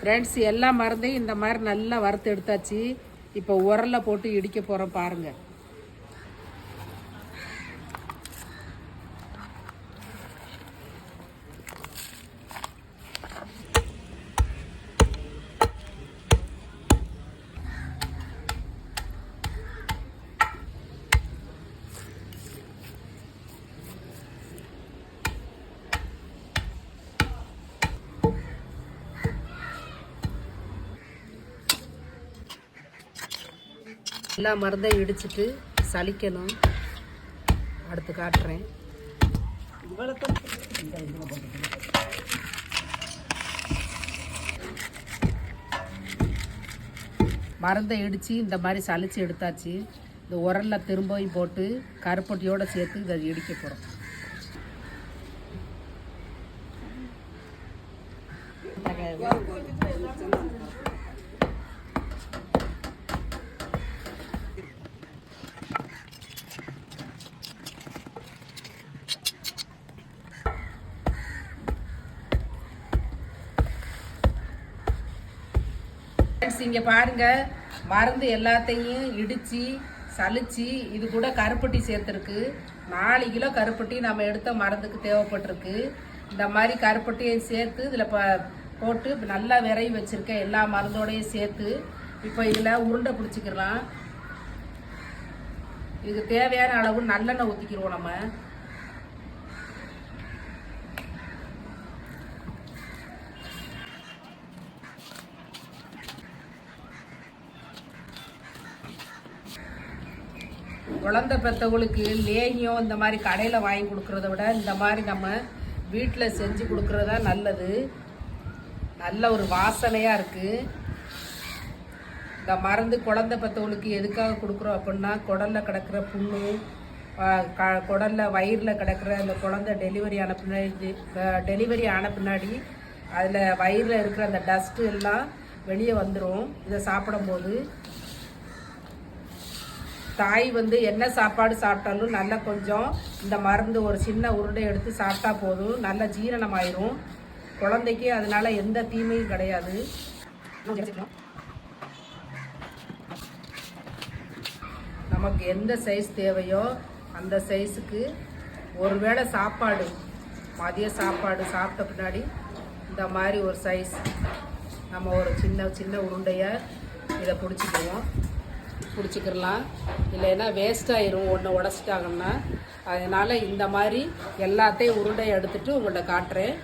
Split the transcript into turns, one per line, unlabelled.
Friends, எல்லா மருந்தையும் இந்த மாதிரி நல்லா வறுத்து எடுத்தாச்சு. இப்போ உரல்ல போட்டு இடிக்க போகிறோம் பாருங்கள். எல்லா மருந்தையும் இடிச்சிட்டு சலிக்கணும். அடுத்து காட்டுறேன். மருந்தை இடித்து இந்த மாதிரி சலிச்சு எடுத்தாச்சு. இந்த உரல்ல திரும்பவும் போட்டு கருப்பட்டியோடு சேர்த்து இதை இடிக்க போகிறோம். இங்கே பாருங்க, மருந்து எல்லாத்தையும் இடித்து சலிச்சு இது கூட கருப்பட்டி சேர்த்துருக்கு. 4 கிலோ கருப்பட்டி நம்ம எடுத்த மருந்துக்கு தேவைப்பட்டிருக்கு. இந்த மாதிரி கருப்பட்டியை சேர்த்து இதில் போட்டு நல்லா விரைவி வச்சுருக்கேன். எல்லா மருந்தோடையும் சேர்த்து இப்போ இதில் உருண்டை பிடிச்சிக்கலாம். இதுக்கு தேவையான அளவு நல்லெண்ணெய் ஊற்றிக்கிடுவோம். நம்ம குழந்தை பெற்றவங்களுக்கு லேகியம் இந்த மாதிரி கடையில் வாங்கி கொடுக்குறத விட இந்த மாதிரி நம்ம வீட்டில் செஞ்சு கொடுக்குறது தான் நல்லது. நல்ல ஒரு வாசனையாக இருக்குது. இந்த மருந்து குழந்தை பெற்றவங்களுக்கு எதுக்காக கொடுக்குறோம் அப்படின்னா, குடலில் கிடக்கிற புண்ணு, குடலில் வயிறில் கிடக்கிற அந்த குழந்தை டெலிவரி ஆன பின்னாடி அதில் வயிறில் இருக்கிற அந்த டஸ்ட்டு எல்லாம் வெளியே வந்துடும். இதை சாப்பிடும்போது தாய் என்ன சாப்பாடு சாப்பிட்டாலும் நல்லா கொஞ்சம் இந்த மருந்து ஒரு சின்ன உருண்டை எடுத்து சாப்பிட்டா போதும், நல்ல ஜீரணமாயிரும். குழந்தைக்கு அதனால எந்த தீமையும் கிடையாது. நமக்கு எந்த சைஸ் தேவையோ அந்த சைஸுக்கு ஒருவேளை சாப்பாடு, மதிய சாப்பாடு சாப்பிட்ட பின்னாடி இந்த மாதிரி ஒரு சைஸ் நம்ம ஒரு சின்ன சின்ன உருண்டையை இதை பிடிச்சிக்கிடலாம். இல்லைன்னா வேஸ்ட் ஆயிரும் ஒன்று உடச்சிட்டாங்கன்னா. அதனால் இந்த மாதிரி எல்லாத்தையும் உருண்டையை எடுத்துகிட்டு உங்கள்கிட்ட காட்டுறேன்.